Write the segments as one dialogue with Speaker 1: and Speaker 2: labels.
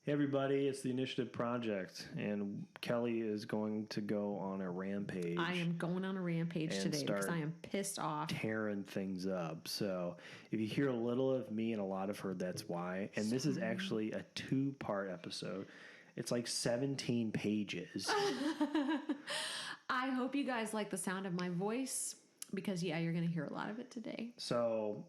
Speaker 1: Hey everybody, it's the Initiative Project, and Kelly is going to go on a rampage.
Speaker 2: I am going on a rampage today because I am pissed off.
Speaker 1: Tearing things up. So if you hear a little of me and a lot of her, that's why. And this is actually a 2-part episode. It's like 17 pages.
Speaker 2: I hope you guys like the sound of my voice because, you're going to hear a lot of it today.
Speaker 1: So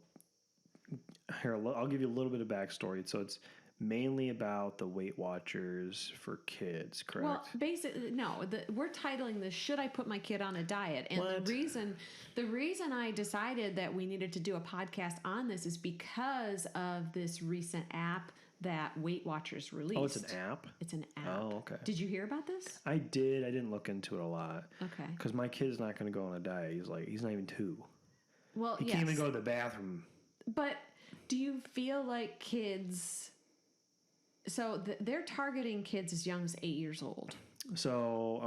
Speaker 1: here, I'll give you a little bit of backstory. So it's mainly about the Weight Watchers for kids, correct?
Speaker 2: Well, basically, no. We're titling this "Should I Put My Kid on a Diet?" And
Speaker 1: What?
Speaker 2: the reason I decided that we needed to do a podcast on this is because of this recent app that Weight Watchers released.
Speaker 1: Oh, it's an app?
Speaker 2: It's an app.
Speaker 1: Oh, okay.
Speaker 2: Did you hear about this?
Speaker 1: I did. I didn't look into it a lot.
Speaker 2: Okay.
Speaker 1: Because my kid's not going to go on a diet. He's not even 2.
Speaker 2: Well,
Speaker 1: He can't even go to the bathroom.
Speaker 2: But do you feel like kids... So they're targeting kids as young as 8 years old.
Speaker 1: So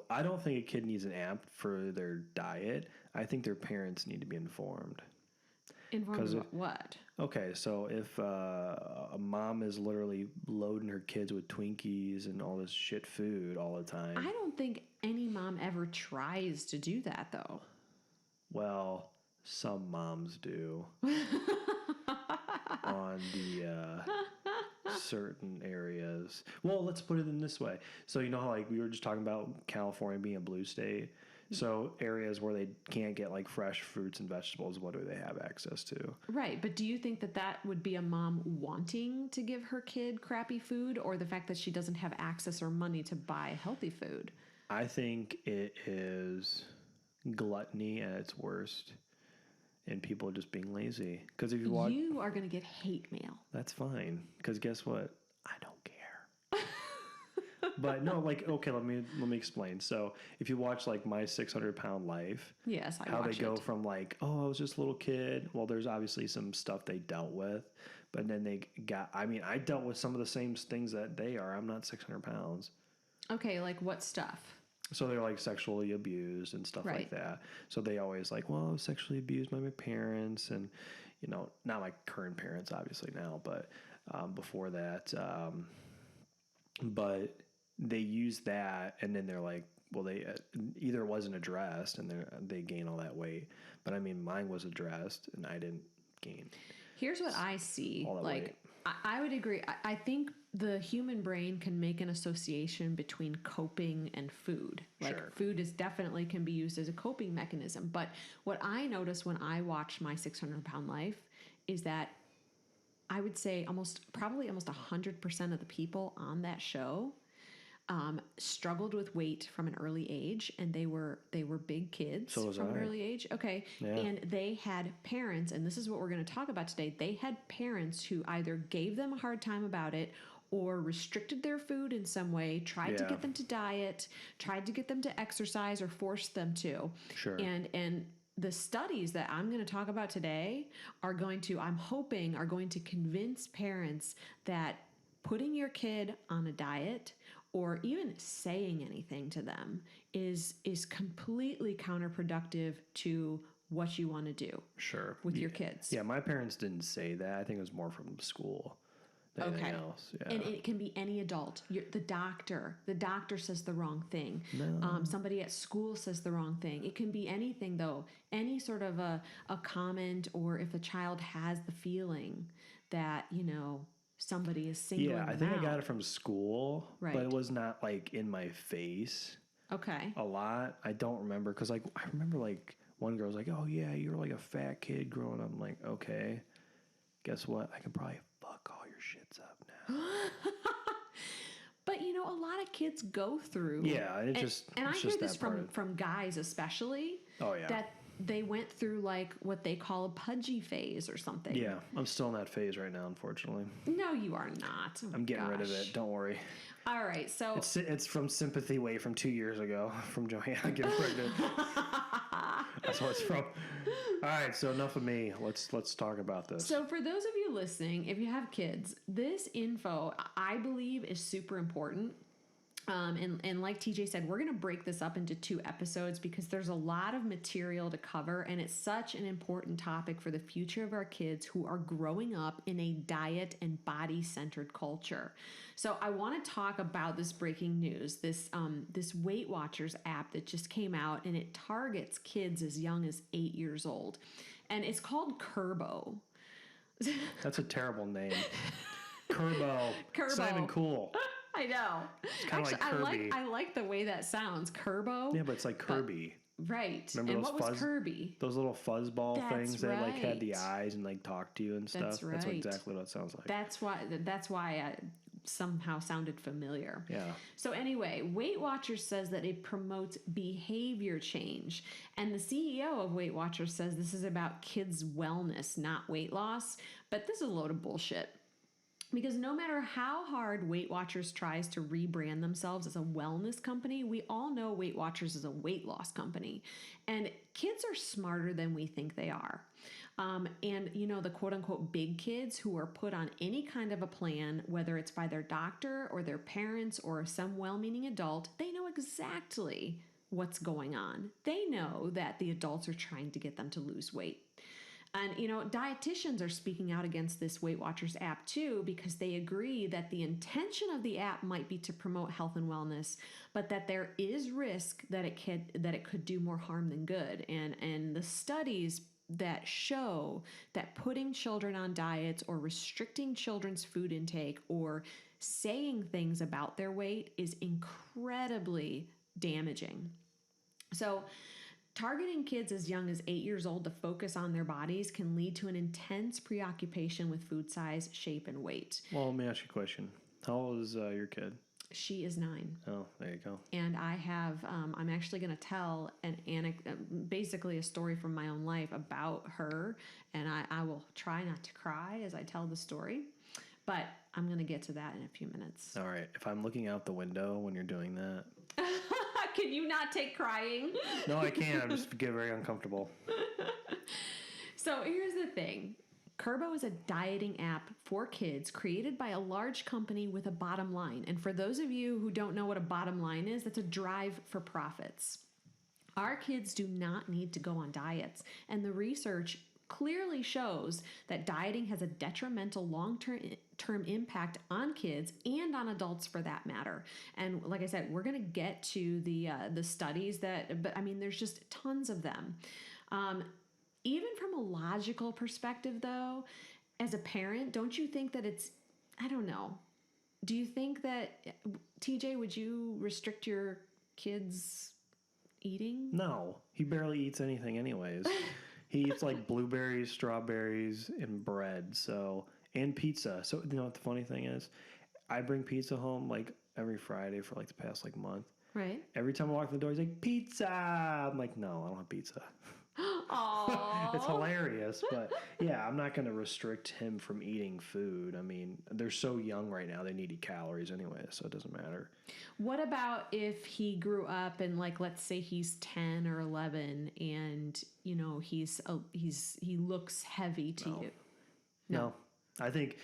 Speaker 1: I don't think a kid needs an app for their diet. I think their parents need to be informed.
Speaker 2: Informed about what?
Speaker 1: Okay, so if a mom is literally loading her kids with Twinkies and all this shit food all the time.
Speaker 2: I don't think any mom ever tries to do that, though.
Speaker 1: Well, some moms do. On the certain areas. Well, let's put it in this way. So you know how we were just talking about California being a blue state? So areas where they can't get fresh fruits and vegetables, what do they have access to?
Speaker 2: Right, but do you think that would be a mom wanting to give her kid crappy food, or the fact that she doesn't have access or money to buy healthy food?
Speaker 1: I think it is gluttony at its worst. And people just being lazy. Because if you watch...
Speaker 2: You are going to get hate mail.
Speaker 1: That's fine. Because guess what? I don't care. But no, okay, let me explain. So if you watch My 600-Pound Life...
Speaker 2: Yes, I
Speaker 1: how
Speaker 2: watch
Speaker 1: they go
Speaker 2: it.
Speaker 1: from I was just a little kid. Well, there's obviously some stuff they dealt with. But then they got... I dealt with some of the same things that they are. I'm not 600 pounds.
Speaker 2: Okay, what stuff?
Speaker 1: So they're sexually abused and stuff like that. So they always I was sexually abused by my parents and, not my current parents obviously now, but before that. But they use that and then they're well, they either wasn't addressed and they gain all that weight. But mine was addressed and I didn't gain.
Speaker 2: Here's what I see.
Speaker 1: All that weight.
Speaker 2: I would agree. I think the human brain can make an association between coping and food.
Speaker 1: Sure.
Speaker 2: Food definitely can be used as a coping mechanism. But what I notice when I watch My 600-Pound Life is that I would say probably almost 100% of the people on that show struggled with weight from an early age, and they were big kids from an early age. Okay.
Speaker 1: Yeah.
Speaker 2: And they had parents, and this is what we're going to talk about today. They had parents who either gave them a hard time about it or restricted their food in some way, tried to get them to diet, tried to get them to exercise, or forced them to.
Speaker 1: Sure.
Speaker 2: And the studies that I'm going to talk about today I'm hoping are going to convince parents that putting your kid on a diet or even saying anything to them is completely counterproductive to what you want to do.
Speaker 1: Sure.
Speaker 2: With your kids.
Speaker 1: Yeah, my parents didn't say that. I think it was more from school than anything else. Yeah.
Speaker 2: And it can be any adult. The doctor says the wrong thing.
Speaker 1: No.
Speaker 2: Somebody at school says the wrong thing. It can be anything, though. Any sort of a comment, or if a child has the feeling that, somebody is singling them out.
Speaker 1: Yeah, I think I got it from school,
Speaker 2: right.
Speaker 1: But it was not in my face.
Speaker 2: Okay.
Speaker 1: A lot. I don't remember because I remember one girl was oh yeah, you're a fat kid growing up. I'm okay. Guess what? I can probably fuck all your shits up now.
Speaker 2: But a lot of kids go through.
Speaker 1: Yeah,
Speaker 2: and I hear this from guys especially.
Speaker 1: Oh yeah.
Speaker 2: That they went through what they call a pudgy phase or something.
Speaker 1: Yeah, I'm still in that phase right now, unfortunately.
Speaker 2: No, you are not.
Speaker 1: I'm getting rid of it. Don't worry.
Speaker 2: All right, so
Speaker 1: it's from sympathy weight from 2 years ago from Joanna getting pregnant. That's what it's from. All right, so enough of me. Let's talk about this.
Speaker 2: So for those of you listening, if you have kids, this info I believe is super important. And like TJ said, we're going to break this up into 2 episodes because there's a lot of material to cover, and it's such an important topic for the future of our kids who are growing up in a diet and body-centered culture. So I want to talk about this breaking news, this Weight Watchers app that just came out, and it targets kids as young as 8 years old, and it's called Kurbo.
Speaker 1: That's a terrible name. Kurbo. It's not even cool.
Speaker 2: I know.
Speaker 1: It's kind of like Kirby.
Speaker 2: I like the way that sounds, Kurbo.
Speaker 1: Yeah, but it's like Kirby.
Speaker 2: Right.
Speaker 1: Remember
Speaker 2: and
Speaker 1: those
Speaker 2: what was Kirby?
Speaker 1: Those little fuzzball things that like had the
Speaker 2: right.
Speaker 1: eyes and like talked to you and stuff.
Speaker 2: That's right.
Speaker 1: That's exactly what it sounds like.
Speaker 2: That's why I somehow sounded familiar.
Speaker 1: Yeah.
Speaker 2: So anyway, Weight Watchers says that it promotes behavior change. And the CEO of Weight Watchers says this is about kids' wellness, not weight loss. But this is a load of bullshit. Because no matter how hard Weight Watchers tries to rebrand themselves as a wellness company, we all know Weight Watchers is a weight loss company. And kids are smarter than we think they are. And, you know, the quote unquote big kids who are put on any kind of a plan, whether it's by their doctor or their parents or some well-meaning adult, they know exactly what's going on. They know that the adults are trying to get them to lose weight. And, you know, dietitians are speaking out against this Weight Watchers app too, because they agree that the intention of the app might be to promote health and wellness, but that there is risk that it could do more harm than good. And the studies that show that putting children on diets or restricting children's food intake or saying things about their weight is incredibly damaging. So, targeting kids as young as 8 years old to focus on their bodies can lead to an intense preoccupation with food size, shape, and weight.
Speaker 1: Well, let me ask you a question. How old is your kid?
Speaker 2: She is 9.
Speaker 1: Oh, there you go.
Speaker 2: And I have, I'm actually going to tell basically a story from my own life about her. And I will try not to cry as I tell the story. But I'm going to get to that in a few minutes.
Speaker 1: All right. If I'm looking out the window when you're doing that.
Speaker 2: Can you not take crying?
Speaker 1: No, I can't. I'm just get very uncomfortable.
Speaker 2: So here's the thing. Kurbo is a dieting app for kids created by a large company with a bottom line. And for those of you who don't know what a bottom line is, that's a drive for profits. Our kids do not need to go on diets. And the research clearly shows that dieting has a detrimental long-term impact on kids and on adults for that matter. And like I said, we're going to get to the studies but I mean, there's just tons of them. Even from a logical perspective, though, as a parent, don't you think that I don't know. Do you think that, TJ, would you restrict your kids' eating?
Speaker 1: No, he barely eats anything anyways. He eats like blueberries, strawberries, and bread, and pizza. So you know what the funny thing is? I bring pizza home like every Friday for like the past like month.
Speaker 2: Right.
Speaker 1: Every time I walk in the door, he's like, pizza. I'm like, no, I don't have pizza.
Speaker 2: Aww.
Speaker 1: It's hilarious, but yeah, I'm not going to restrict him from eating food. I mean, they're so young right now; they need to eat calories anyway, so it doesn't matter.
Speaker 2: What about if he grew up and, like, let's say he's 10 or 11, and you know he looks heavy to you?
Speaker 1: No, I think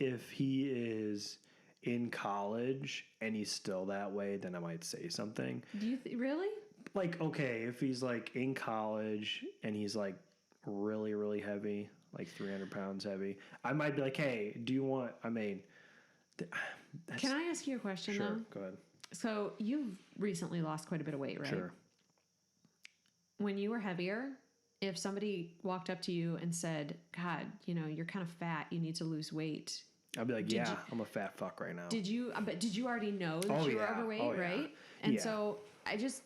Speaker 1: if he is in college and he's still that way, then I might say something.
Speaker 2: Do you really?
Speaker 1: Like, okay, if he's like in college and he's like really, really heavy, like 300 pounds heavy, I might be like, hey, do you want,
Speaker 2: Can I ask you a question
Speaker 1: sure,
Speaker 2: though?
Speaker 1: Go ahead.
Speaker 2: So you've recently lost quite a bit of weight, right?
Speaker 1: Sure.
Speaker 2: When you were heavier, if somebody walked up to you and said, God, you know, you're kind of fat, you need to lose weight.
Speaker 1: I'd be like, I'm a fat fuck right now.
Speaker 2: Did you already know that you were overweight, right? And so I just...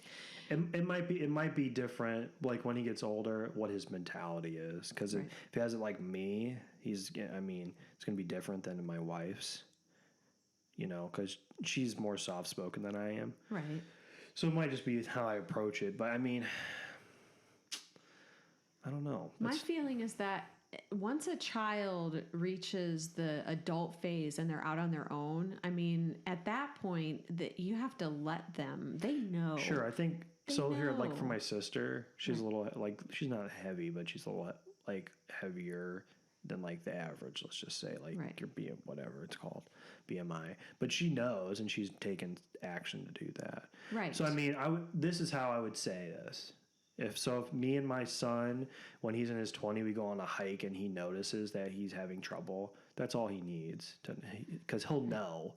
Speaker 1: It might be different, like when he gets older, what his mentality is. Because if he has it like me, it's going to be different than my wife's. You know, because she's more soft-spoken than I am.
Speaker 2: Right.
Speaker 1: So it might just be how I approach it. But I mean, I don't know.
Speaker 2: My feeling is that once a child reaches the adult phase and they're out on their own, I mean, at that point, that you have to let them. They know.
Speaker 1: Sure, I think so.
Speaker 2: Know.
Speaker 1: Here, like for my sister, she's a little like she's not heavy, but she's a little like heavier than like the average. Let's just say like
Speaker 2: Right.
Speaker 1: your whatever it's called, BMI. But she knows, and she's taken action to do that.
Speaker 2: Right.
Speaker 1: So I mean, this is how I would say this. If me and my son, when he's in his 20s, we go on a hike and he notices that he's having trouble, that's all he needs because he'll know.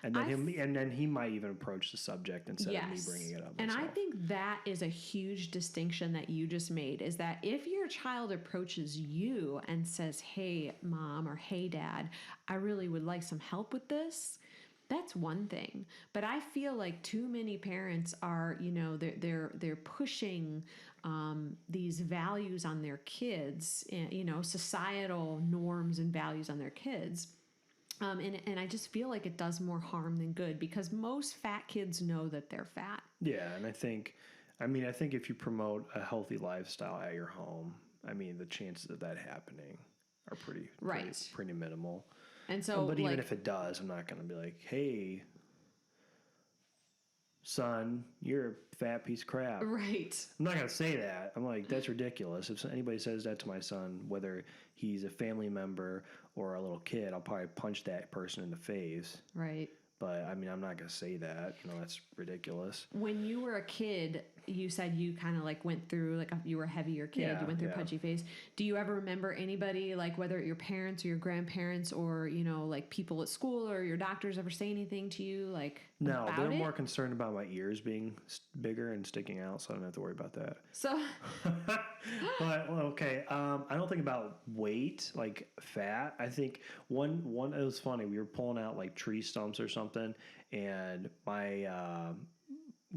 Speaker 1: And then he might even approach the subject instead of me bringing it up myself.
Speaker 2: And I think that is a huge distinction that you just made, is that if your child approaches you and says, "Hey, mom," or "Hey, dad, I really would like some help with this," that's one thing. But I feel like too many parents are, they're pushing these values on their kids, societal norms and values on their kids. And I just feel like it does more harm than good, because most fat kids know that they're fat.
Speaker 1: Yeah, and I think if you promote a healthy lifestyle at your home, I mean, the chances of that happening are pretty minimal.
Speaker 2: And so,
Speaker 1: but even if it does, I'm not going to be like, "Hey, son, you're a fat piece of crap."
Speaker 2: Right.
Speaker 1: I'm not going to say that. I'm like, that's ridiculous. If anybody says that to my son, whether he's a family member or a little kid, I'll probably punch that person in the face.
Speaker 2: Right.
Speaker 1: But I mean, I'm not going to say that. That's ridiculous.
Speaker 2: When you were a kid, you said you kind of like went through, like, you were a heavier kid.
Speaker 1: Yeah,
Speaker 2: you went through a pudgy phase. Do you ever remember anybody, like whether your parents or your grandparents or, like people at school or your doctors ever say anything to you? Like,
Speaker 1: no,
Speaker 2: about
Speaker 1: they're
Speaker 2: it?
Speaker 1: more concerned about my ears being bigger and sticking out, so I don't have to worry about that.
Speaker 2: So,
Speaker 1: but okay, I don't think about weight, like fat. I think one it was funny. We were pulling out like tree stumps or something, and my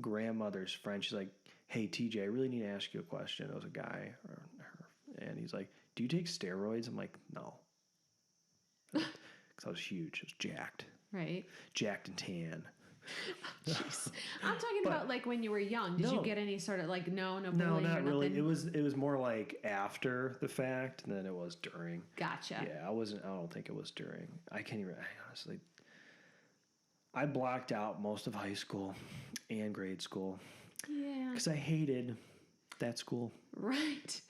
Speaker 1: grandmother's friend, she's like, "Hey TJ, I really need to ask you a question." It was a guy or her, and he's like, "Do you take steroids?" I'm like, "No," because I was huge. I was jacked,
Speaker 2: right.
Speaker 1: jacked and tan.
Speaker 2: Jeez. I'm talking about like when you were young. Did you get any sort of like no bullying
Speaker 1: No, not
Speaker 2: or
Speaker 1: really.
Speaker 2: nothing?
Speaker 1: It was more like after the fact than it was during.
Speaker 2: Gotcha.
Speaker 1: Yeah, I don't think it was during. I can't even. Honestly, I blocked out most of high school and grade school.
Speaker 2: Yeah.
Speaker 1: Because I hated that school.
Speaker 2: Right.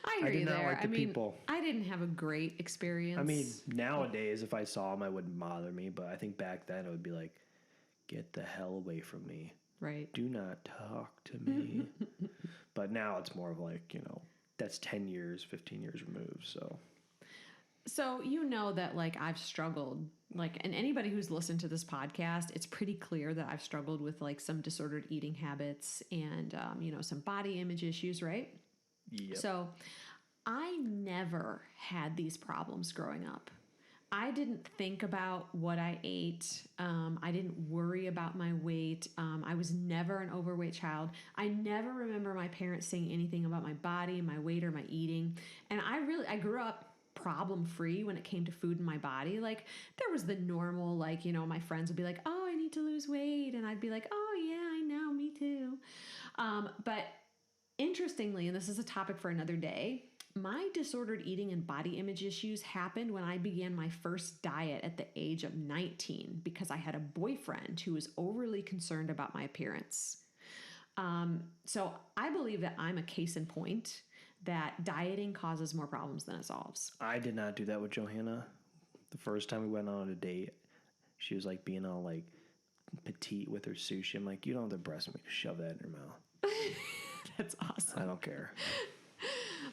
Speaker 2: I hear
Speaker 1: did
Speaker 2: you
Speaker 1: not
Speaker 2: there.
Speaker 1: like the people.
Speaker 2: I didn't have a great experience.
Speaker 1: I mean, nowadays, if I saw them, I wouldn't bother me. But I think back then, it would be like, "Get the hell away from me.
Speaker 2: Right.
Speaker 1: Do not talk to me." But now it's more of like, that's 10 years, 15 years removed.
Speaker 2: So that like I've struggled, like, and anybody who's listened to this podcast, it's pretty clear that I've struggled with like some disordered eating habits and, some body image issues, right?
Speaker 1: Yep.
Speaker 2: So I never had these problems growing up. I didn't think about what I ate. I didn't worry about my weight. I was never an overweight child. I never remember my parents saying anything about my body, my weight, or my eating. And I grew up problem free when it came to food in my body. Like, there was the normal, like, my friends would be like, "Oh, I need to lose weight." And I'd be like, "Oh yeah, I know, me too." But interestingly, and this is a topic for another day, my disordered eating and body image issues happened when I began my first diet at the age of 19 because I had a boyfriend who was overly concerned about my appearance. So I believe that I'm a case in point that dieting causes more problems than it solves.
Speaker 1: I did not do that with Johanna. The first time we went on a date, she was like being all like petite with her sushi. I'm like, "You don't have the breast meat to shove that in your mouth."
Speaker 2: That's awesome.
Speaker 1: I don't care.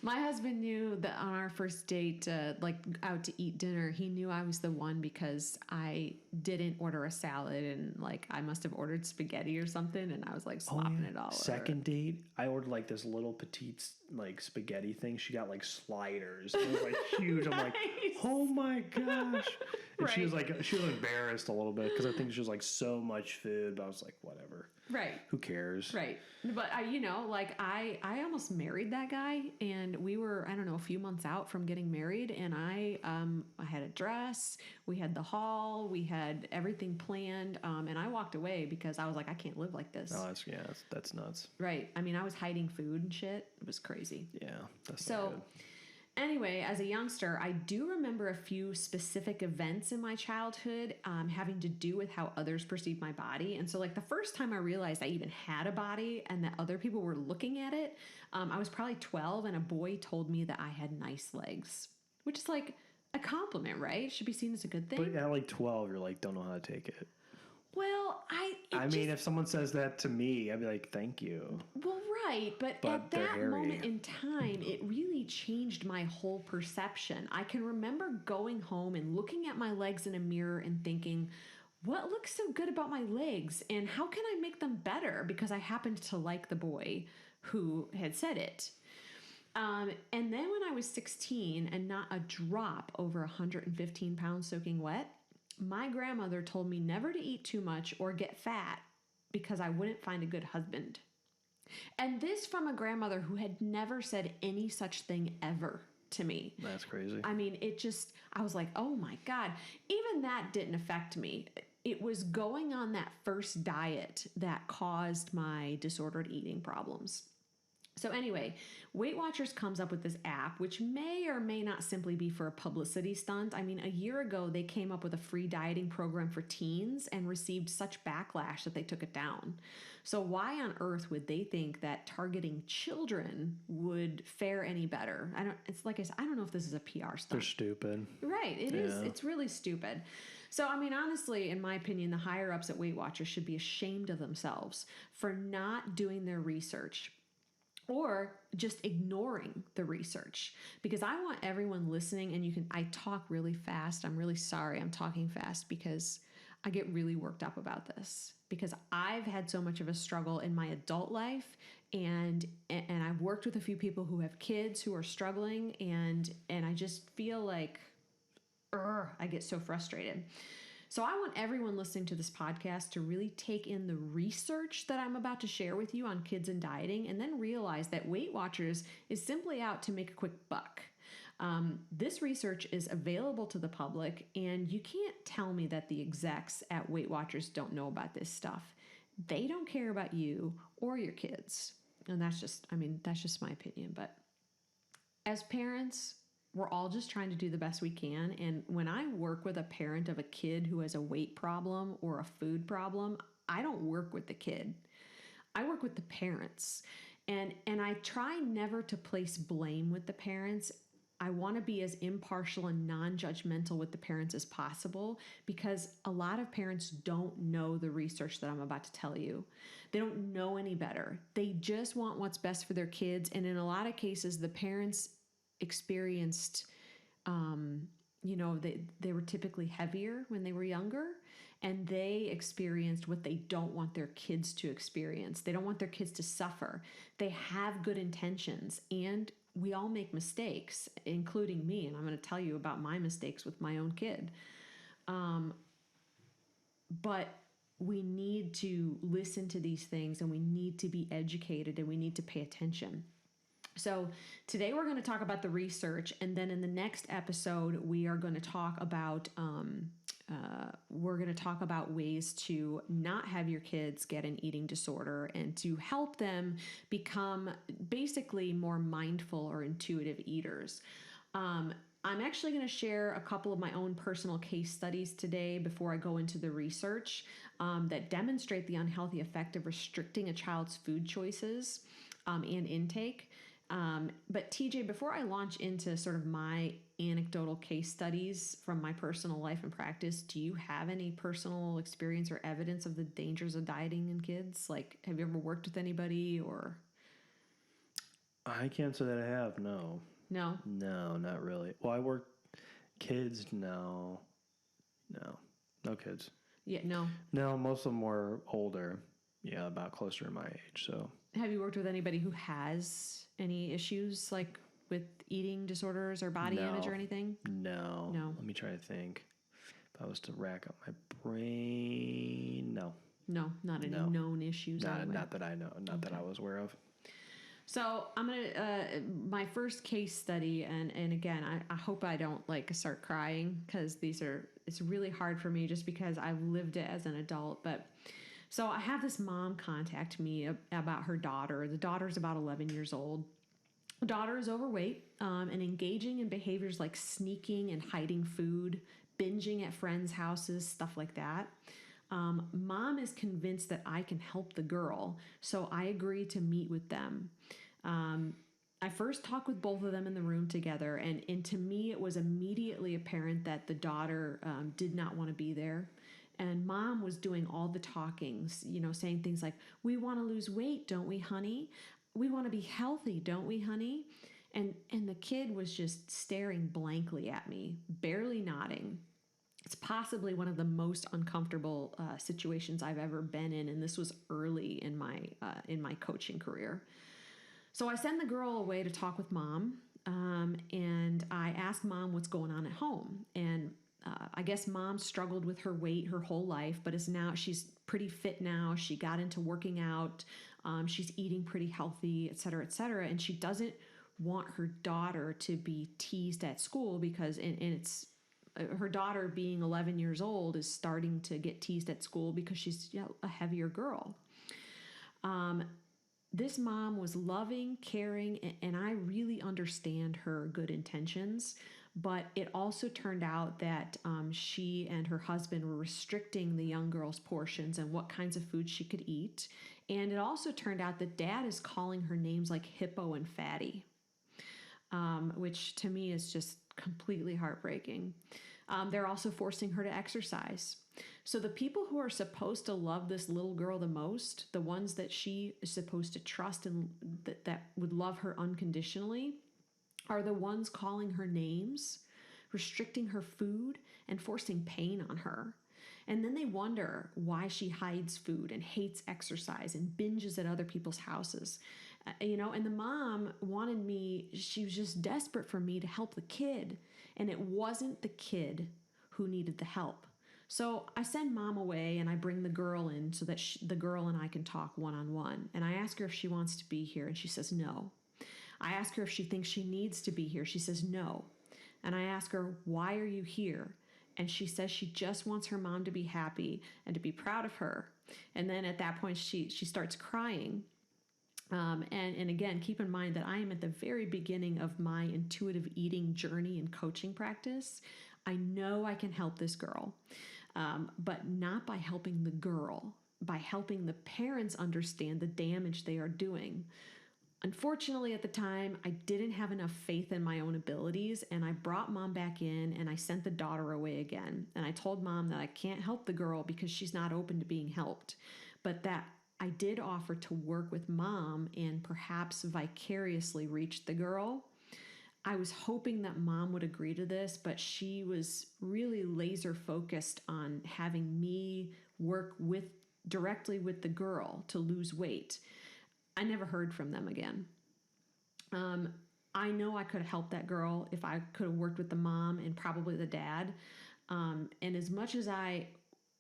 Speaker 2: My husband knew that on our first date, like out to eat dinner, he knew I was the one because I didn't order a salad and like I must have ordered spaghetti or something, and I was like slopping it all over.
Speaker 1: Second date, I ordered like this little petite like spaghetti thing. She got like sliders. It was like huge. I'm like, "Oh my gosh!" And she was embarrassed a little bit because I think she was like so much food. But I was like, whatever.
Speaker 2: Right.
Speaker 1: Who cares?
Speaker 2: Right. But I almost married that guy, and we were, I don't know, a few months out from getting married, and I had a dress, we had the hall, we had everything planned, and I walked away because I was like, I can't live like this.
Speaker 1: Oh, that's nuts.
Speaker 2: Right. I mean, I was hiding food and shit. It was crazy.
Speaker 1: Yeah, that's not good.
Speaker 2: Anyway, as a youngster, I do remember a few specific events in my childhood having to do with how others perceive my body. And so, like, the first time I realized I even had a body and that other people were looking at it, I was probably 12, and a boy told me that I had nice legs. which is like a compliment, right? Should be seen as a good thing.
Speaker 1: But at like 12, you're like, don't know how to take it.
Speaker 2: Well,
Speaker 1: I mean, if someone says that to me, I'd be like, thank you.
Speaker 2: Well, right, but at
Speaker 1: they're
Speaker 2: that
Speaker 1: hairy.
Speaker 2: moment in time, it really changed my whole perception. I can remember going home and looking at my legs in a mirror and thinking, what looks so good about my legs and how can I make them better? Because I happened to like the boy who had said it. And then when I was 16 and not a drop over 115 pounds soaking wet, my grandmother told me never to eat too much or get fat because I wouldn't find a good husband. And this from a grandmother who had never said any such thing ever to me.
Speaker 1: That's crazy.
Speaker 2: I mean, I was like, oh my God. Even that didn't affect me. It was going on that first diet that caused my disordered eating problems. So anyway, Weight Watchers comes up with this app, which may or may not simply be for a publicity stunt. I mean, a year ago, they came up with a free dieting program for teens and received such backlash that they took it down. So why on earth would they think that targeting children would fare any better? It's like I said, I don't know if this is a PR stunt.
Speaker 1: They're stupid.
Speaker 2: Right, it is. It's really stupid. So, I mean, honestly, in my opinion, the higher ups at Weight Watchers should be ashamed of themselves for not doing their research or just ignoring the research, because I want everyone listening, and I talk really fast. I'm really sorry I'm talking fast because I get really worked up about this because I've had so much of a struggle in my adult life, and I've worked with a few people who have kids who are struggling, and I just feel like I get so frustrated. So I want everyone listening to this podcast to really take in the research that I'm about to share with you on kids and dieting, and then realize that Weight Watchers is simply out to make a quick buck. This research is available to the public, and you can't tell me that the execs at Weight Watchers don't know about this stuff. They don't care about you or your kids. And that's just my opinion. But as parents, we're all just trying to do the best we can. And when I work with a parent of a kid who has a weight problem or a food problem, I don't work with the kid. I work with the parents. And I try never to place blame with the parents. I want to be as impartial and non-judgmental with the parents as possible, because a lot of parents don't know the research that I'm about to tell you. They don't know any better. They just want what's best for their kids. And in a lot of cases, the parents experienced, they were typically heavier when they were younger, and they experienced what they don't want their kids to experience. They don't want their kids to suffer. They have good intentions, and we all make mistakes, including me, and I'm going to tell you about my mistakes with my own kid. But we need to listen to these things, and we need to be educated, and we need to pay attention. So today we're going to talk about the research, and then in the next episode we are going to talk about ways to not have your kids get an eating disorder and to help them become basically more mindful or intuitive eaters. I'm actually going to share a couple of my own personal case studies today before I go into the research that demonstrate the unhealthy effect of restricting a child's food choices and intake. But TJ, before I launch into sort of my anecdotal case studies from my personal life and practice, do you have any personal experience or evidence of the dangers of dieting in kids? Like, have you ever worked with anybody or?
Speaker 1: I can't say that I have, no.
Speaker 2: No?
Speaker 1: No, not really. Well, I work kids, no. No kids.
Speaker 2: Yeah, no.
Speaker 1: No, most of them were older. Yeah, about closer to my age, so.
Speaker 2: Have you worked with anybody who has any issues like with eating disorders or body image or anything?
Speaker 1: No. Let me try to think. If I was to rack up my brain, no.
Speaker 2: No, not any known issues.
Speaker 1: Not that I know, that I was aware of.
Speaker 2: So I'm gonna my first case study, and again, I hope I don't start crying, because it's really hard for me just because I've lived it as an adult. But so I have this mom contact me about her daughter. The daughter's about 11 years old. The daughter is overweight and engaging in behaviors like sneaking and hiding food, binging at friends' houses, stuff like that. Mom is convinced that I can help the girl, so I agree to meet with them. I first talked with both of them in the room together, and to me, it was immediately apparent that the daughter did not want to be there. And mom was doing all the talkings, saying things like, "We want to lose weight, don't we, honey? We want to be healthy, don't we, honey?" And the kid was just staring blankly at me, barely nodding. It's possibly one of the most uncomfortable situations I've ever been in, and this was early in my coaching career. So I send the girl away to talk with mom, and I ask mom what's going on at home. And I guess mom struggled with her weight her whole life, but she's pretty fit now. She got into working out. She's eating pretty healthy, et cetera, et cetera. And she doesn't want her daughter to be teased at school because, and it's her daughter being 11 years old is starting to get teased at school because she's a heavier girl. This mom was loving, caring, and I really understand her good intentions. But it also turned out that she and her husband were restricting the young girl's portions and what kinds of food she could eat. And it also turned out that dad is calling her names like hippo and fatty, which to me is just completely heartbreaking. They're also forcing her to exercise. So the people who are supposed to love this little girl the most, the ones that she is supposed to trust and that would love her unconditionally, are the ones calling her names, restricting her food, and forcing pain on her. And then they wonder why she hides food and hates exercise and binges at other people's houses. And the mom wanted me, she was just desperate for me to help the kid. And it wasn't the kid who needed the help. So I send mom away and I bring the girl in so that the girl and I can talk one-on-one. And I ask her if she wants to be here, and she says no. I ask her if she thinks she needs to be here. She says no. And I ask her, "Why are you here?" And she says she just wants her mom to be happy and to be proud of her. And then at that point, she starts crying. And again, keep in mind that I am at the very beginning of my intuitive eating journey and coaching practice. I know I can help this girl, but not by helping the girl, by helping the parents understand the damage they are doing. Unfortunately, at the time, I didn't have enough faith in my own abilities, and I brought mom back in and I sent the daughter away again. And I told mom that I can't help the girl because she's not open to being helped, but that I did offer to work with mom and perhaps vicariously reach the girl. I was hoping that mom would agree to this, but she was really laser focused on having me work directly with the girl to lose weight. I never heard from them again. I know I could have helped that girl if I could have worked with the mom and probably the dad. And as much as I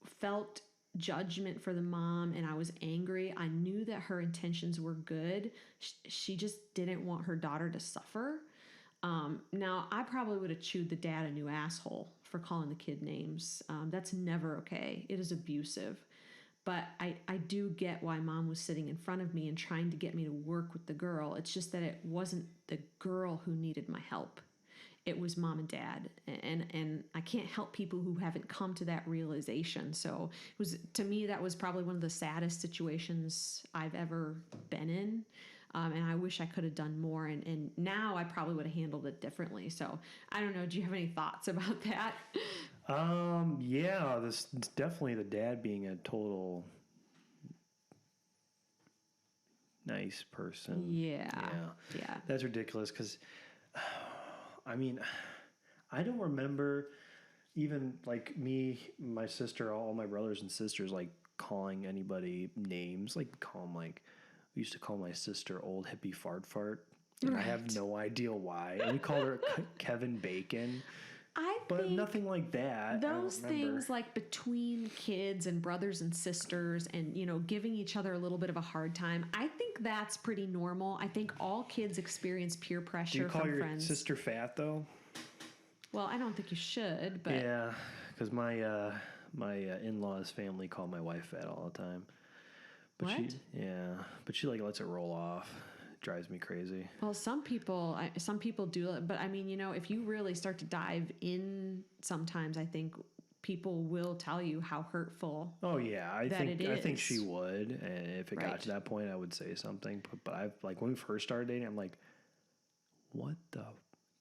Speaker 2: felt judgment for the mom and I was angry, I knew that her intentions were good. She just didn't want her daughter to suffer. Now, I probably would have chewed the dad a new asshole for calling the kid names. That's never okay. It is abusive. But I do get why mom was sitting in front of me and trying to get me to work with the girl. It's just that it wasn't the girl who needed my help. It was mom and dad. And I can't help people who haven't come to that realization. So to me, that was probably one of the saddest situations I've ever been in. And I wish I could have done more. And now I probably would have handled it differently. So I don't know. Do you have any thoughts about that?
Speaker 1: Yeah, this definitely the dad being a total nice person.
Speaker 2: Yeah.
Speaker 1: That's ridiculous because, I mean, I don't remember even like me, my sister, all my brothers and sisters, like calling anybody names, like we used to call my sister old hippie fart. And right. I have no idea why. And we called her Kevin Bacon. But nothing like that.
Speaker 2: Those things like between kids and brothers and sisters and, giving each other a little bit of a hard time, I think that's pretty normal. I think all kids experience peer pressure from friends. Do you call your
Speaker 1: sister fat, though?
Speaker 2: Well, I don't think you should, but...
Speaker 1: Yeah, because my in-laws family call my wife fat all the time. But but she lets it roll off. Drives me crazy.
Speaker 2: Well, some people do, but I mean, if you really start to dive in, sometimes I think people will tell you how hurtful.
Speaker 1: Oh yeah, I think she would, and if it got to that point, I would say something. But I've when we first started dating, I'm like, what the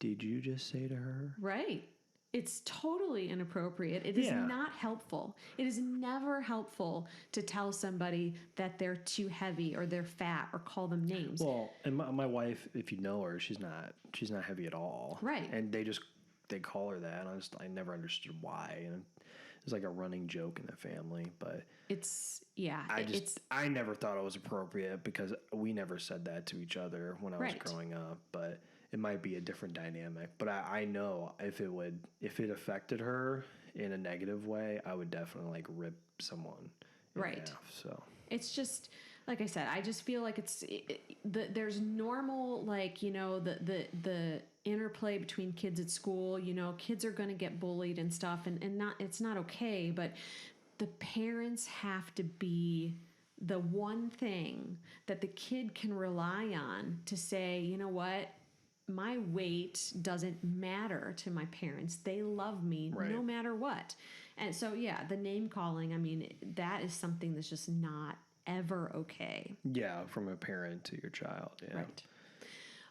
Speaker 1: did you just say to her?
Speaker 2: Right. It's totally inappropriate. It is
Speaker 1: Yeah.
Speaker 2: not helpful. It is never helpful to tell somebody that they're too heavy or they're fat or call them names.
Speaker 1: Well, and my wife, if you know her, she's not heavy at all.
Speaker 2: Right.
Speaker 1: And they call her that. And I never understood why. And it's like a running joke in the family. But I never thought it was appropriate because we never said that to each other when I was growing up. But it might be a different dynamic. But I know if it affected her in a negative way, I would definitely like rip someone in half. So
Speaker 2: it's just like I said, I just feel like there's normal, like, the interplay between kids at school. Kids are going to get bullied and stuff, and it's not okay, but the parents have to be the one thing that the kid can rely on to say, you know what, my weight doesn't matter to my parents. They love me no matter what. And so, the name calling, I mean, that is something that's just not ever okay.
Speaker 1: Yeah, from a parent to your child. Yeah.
Speaker 2: Right.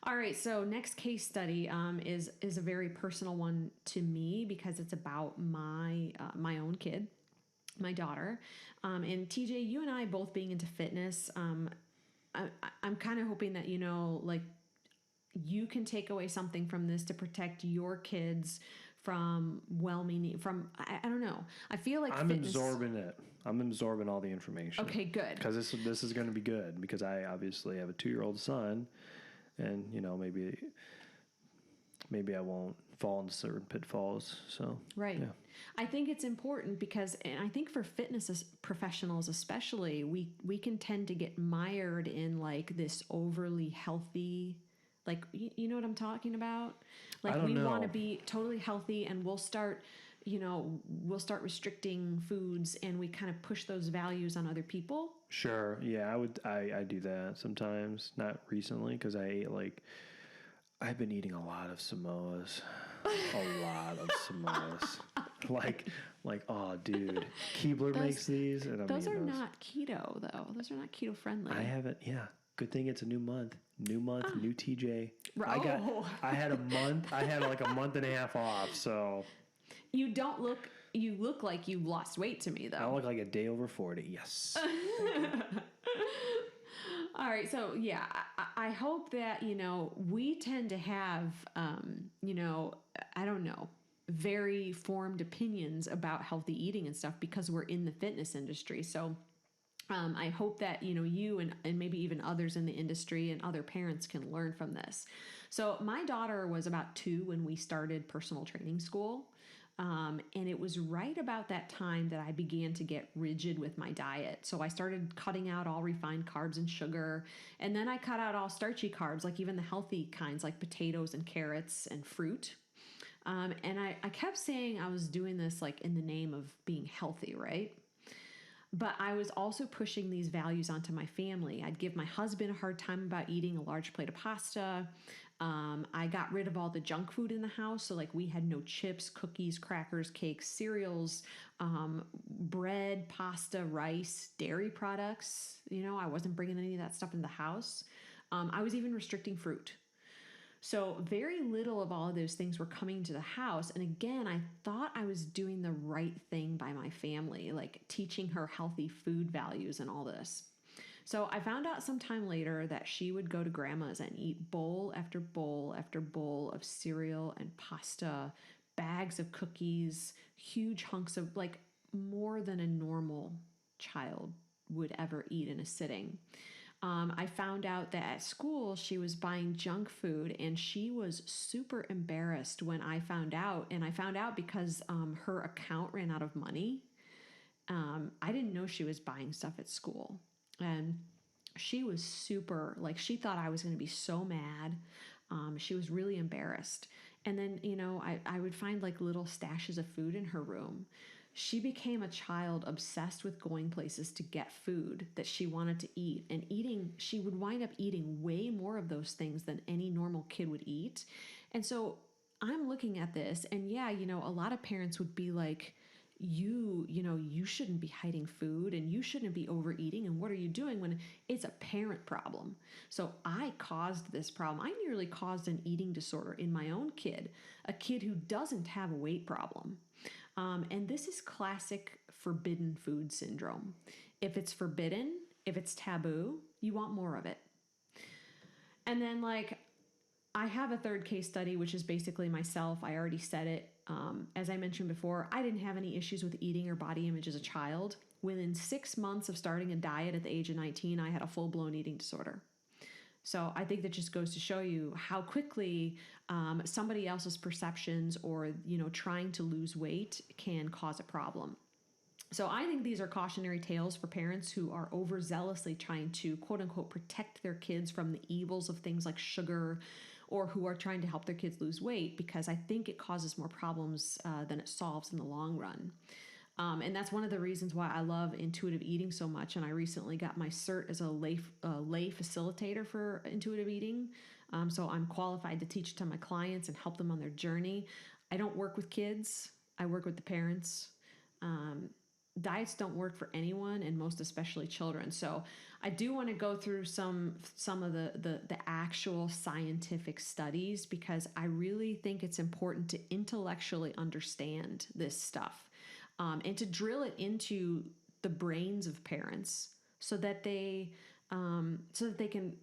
Speaker 2: All right. So next case study is a very personal one to me because it's about my own kid, my daughter. And TJ, you and I both being into fitness, I'm kind of hoping that, like, you can take away something from this to protect your kids from I don't know. I feel like
Speaker 1: I'm absorbing it. I'm absorbing all the information.
Speaker 2: Okay, good.
Speaker 1: Because this is going to be good because I obviously have a 2-year-old son, and maybe I won't fall into certain pitfalls. So
Speaker 2: right. Yeah. I think it's important because, and I think for fitness professionals especially, we can tend to get mired in like this overly healthy. Like, you know what I'm talking about? Like, we want to be totally healthy, and we'll start restricting foods, and we kind of push those values on other people.
Speaker 1: Sure. Yeah, I do that sometimes. Not recently, because I've been eating a lot of Samoas. A lot of Samoas. like, oh, dude. Keebler makes these. And
Speaker 2: those are not keto, though. Those are not keto friendly.
Speaker 1: I haven't, yeah. Good thing it's a new month. New TJ.
Speaker 2: Oh.
Speaker 1: I had like a month and a half off, so.
Speaker 2: You look like you've lost weight to me, though.
Speaker 1: I look like a day over 40, yes.
Speaker 2: All right, so yeah, I hope that, we tend to have, I don't know, very formed opinions about healthy eating and stuff because we're in the fitness industry. So I hope that, you and maybe even others in the industry and other parents can learn from this. So my daughter was about 2 when we started personal training school. And it was right about that time that I began to get rigid with my diet. So I started cutting out all refined carbs and sugar. And then I cut out all starchy carbs, like even the healthy kinds like potatoes and carrots and fruit. And I kept saying I was doing this like in the name of being healthy, right? But I was also pushing these values onto my family. I'd give my husband a hard time about eating a large plate of pasta. I got rid of all the junk food in the house. So like we had no chips, cookies, crackers, cakes, cereals, bread, pasta, rice, dairy products. I wasn't bringing any of that stuff in the house. I was even restricting fruit. So very little of all of those things were coming to the house. And again, I thought I was doing the right thing by my family, like teaching her healthy food values and all this. So I found out sometime later that she would go to grandma's and eat bowl after bowl after bowl of cereal and pasta, bags of cookies, huge hunks of like more than a normal child would ever eat in a sitting. I found out that at school she was buying junk food, and she was super embarrassed when I found out. And I found out because her account ran out of money. I didn't know she was buying stuff at school. And she was super, like, she thought I was going to be so mad. She was really embarrassed. And then, I would find like little stashes of food in her room. She became a child obsessed with going places to get food that she wanted to eat and eating. She would wind up eating way more of those things than any normal kid would eat. And so I'm looking at this, and a lot of parents would be like, you shouldn't be hiding food and you shouldn't be overeating. And what are you doing when it's a parent problem? So I caused this problem. I nearly caused an eating disorder in my own kid, a kid who doesn't have a weight problem. And this is classic forbidden food syndrome. If it's forbidden, if it's taboo, you want more of it. And then, like, I have a third case study, which is basically myself. I already said it. As I mentioned before, I didn't have any issues with eating or body image as a child. Within 6 months of starting a diet at the age of 19, I had a full-blown eating disorder. So I think that just goes to show you how quickly somebody else's perceptions or, trying to lose weight can cause a problem. So I think these are cautionary tales for parents who are overzealously trying to, quote unquote, protect their kids from the evils of things like sugar, or who are trying to help their kids lose weight, because I think it causes more problems than it solves in the long run. And that's one of the reasons why I love intuitive eating so much. And I recently got my cert as a lay facilitator for intuitive eating. So I'm qualified to teach it to my clients and help them on their journey. I don't work with kids. I work with the parents. Diets don't work for anyone, and most especially children. So I do want to go through some of the actual scientific studies, because I really think it's important to intellectually understand this stuff, and to drill it into the brains of parents so that they can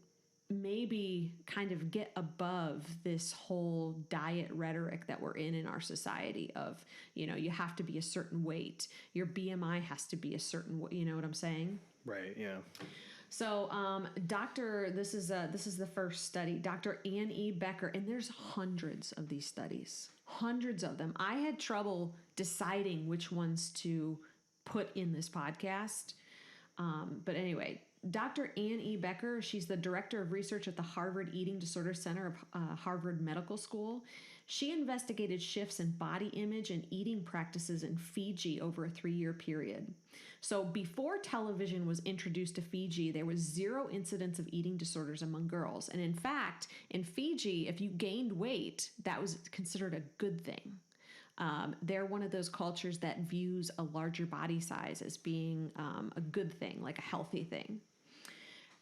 Speaker 2: maybe kind of get above this whole diet rhetoric that we're in our society of, you have to be a certain weight, your BMI has to be a certain, you know what I'm saying?
Speaker 1: Right. Yeah.
Speaker 2: So, this is the first study, Dr. Ann E. Becker, and there's hundreds of these studies, hundreds of them. I had trouble deciding which ones to put in this podcast. But anyway, Dr. Ann E. Becker, she's the director of research at the Harvard Eating Disorder Center of Harvard Medical School. She investigated shifts in body image and eating practices in Fiji over a 3-year period. So before television was introduced to Fiji, there was 0 incidence of eating disorders among girls. And in fact, in Fiji, if you gained weight, that was considered a good thing. They're one of those cultures that views a larger body size as being a good thing, like a healthy thing.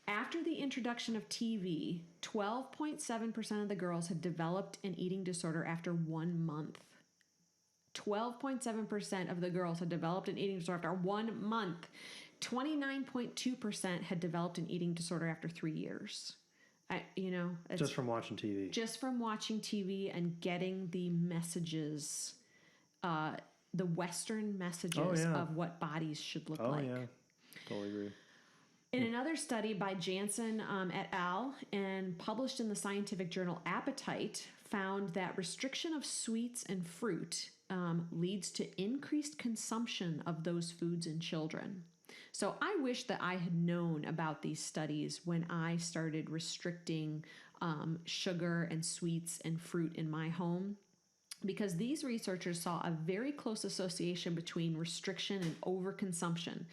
Speaker 2: After the introduction of TV, 12.7% of the girls had developed an eating disorder after 1 month. 12.7% of the girls had developed an eating disorder after 1 month. 29.2% had developed an eating disorder after 3 years.
Speaker 1: Just from watching TV.
Speaker 2: Just from watching TV and getting the messages, the Western messages of what bodies should look like. Oh, yeah.
Speaker 1: Totally agree.
Speaker 2: In another study by Jansen et al. And published in the scientific journal Appetite, found that restriction of sweets and fruit leads to increased consumption of those foods in children. So I wish that I had known about these studies when I started restricting sugar and sweets and fruit in my home, because these researchers saw a very close association between restriction and overconsumption.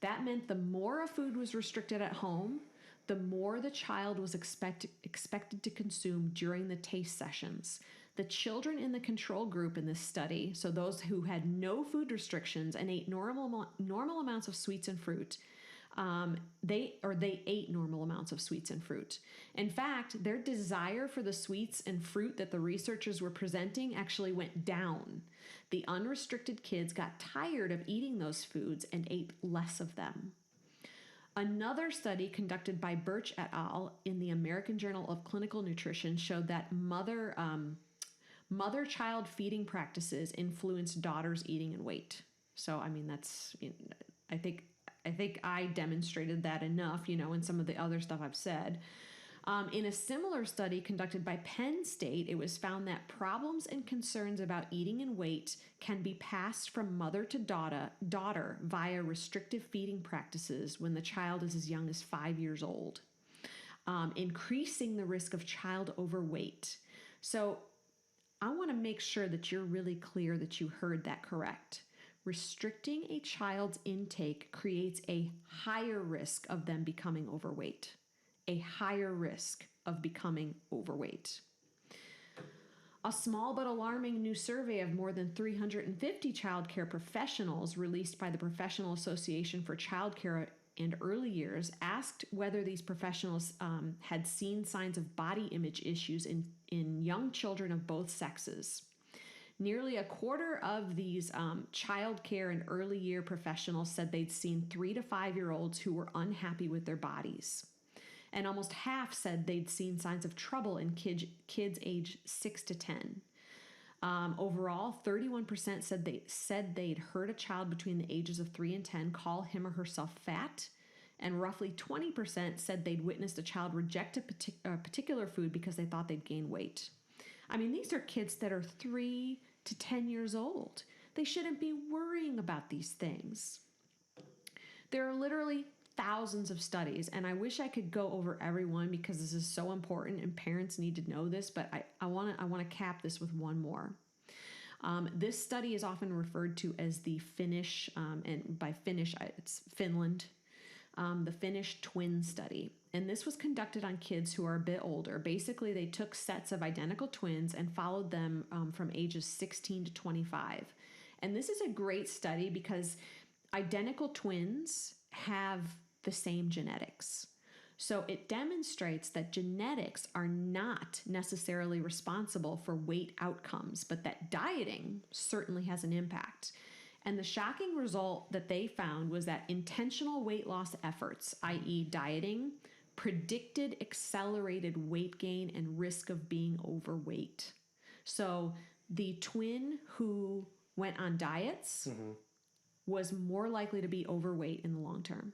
Speaker 2: That meant the more a food was restricted at home, the more the child was expected to consume during the taste sessions. The children in the control group in this study, so those who had no food restrictions and ate normal amounts of sweets and fruit, they ate normal amounts of sweets and fruit. In fact, their desire for the sweets and fruit that the researchers were presenting actually went down. The unrestricted kids got tired of eating those foods and ate less of them. Another study conducted by Birch et al. In the American Journal of Clinical Nutrition showed that mother-child feeding practices influence daughters' eating and weight. So, I think I demonstrated that enough, in some of the other stuff I've said. In a similar study conducted by Penn State, it was found that problems and concerns about eating and weight can be passed from mother to daughter via restrictive feeding practices when the child is as young as 5 years old, increasing the risk of child overweight. So I want to make sure that you're really clear that you heard that correct. Restricting a child's intake creates a higher risk of them becoming overweight. A higher risk of becoming overweight. A small but alarming new survey of more than 350 child care professionals released by the Professional Association for Child Care and Early Years asked whether these professionals had seen signs of body image issues in young children of both sexes. Nearly a quarter of these child care and early year professionals said they'd seen 3 to 5 year olds who were unhappy with their bodies. And almost half said they'd seen signs of trouble in kids age 6 to 10. Overall, 31% said they'd heard a child between the ages of 3 and 10 call him or herself fat, and roughly 20% said they'd witnessed a child reject a particular food because they thought they'd gain weight. I mean, these are kids that are 3 to 10 years old. They shouldn't be worrying about these things. There are literally thousands of studies, and I wish I could go over every one because this is so important and parents need to know this, but I want to cap this with one more. This study is often referred to as the Finnish, and by Finnish, it's Finland, the Finnish twin study. And this was conducted on kids who are a bit older. Basically, they took sets of identical twins and followed them from ages 16 to 25. And this is a great study because identical twins have the same genetics. So it demonstrates that genetics are not necessarily responsible for weight outcomes, but that dieting certainly has an impact. And the shocking result that they found was that intentional weight loss efforts, i.e. dieting, predicted accelerated weight gain and risk of being overweight. So the twin who went on diets was more likely to be overweight in the long term.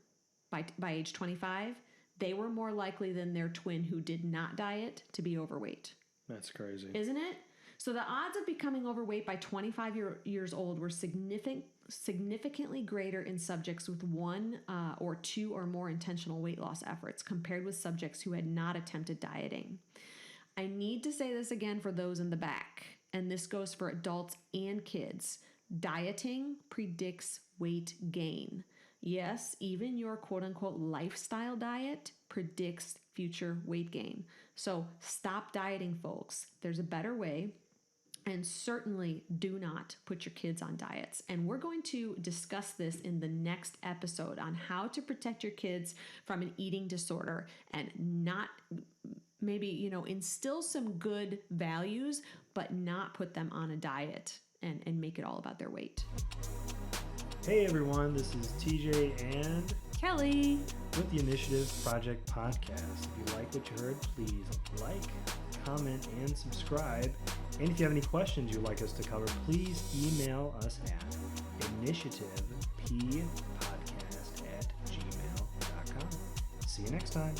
Speaker 2: By age 25, they were more likely than their twin who did not diet to be overweight.
Speaker 1: That's crazy.
Speaker 2: Isn't it? So the odds of becoming overweight by 25 years old were significantly greater in subjects with 1 or 2 or more intentional weight loss efforts compared with subjects who had not attempted dieting. I need to say this again for those in the back, and this goes for adults and kids. Dieting predicts weight gain. Yes, even your quote-unquote lifestyle diet predicts future weight gain. So stop dieting, folks. There's a better way. And certainly do not put your kids on diets. And we're going to discuss this in the next episode on how to protect your kids from an eating disorder and not maybe, instill some good values, but not put them on a diet and make it all about their weight.
Speaker 1: Hey everyone, this is TJ and
Speaker 2: Kelly
Speaker 1: with the Initiative Project Podcast. If you like what you heard, please like, comment, and subscribe. And if you have any questions you'd like us to cover, please email us at initiativepodcast@gmail.com. See you next time.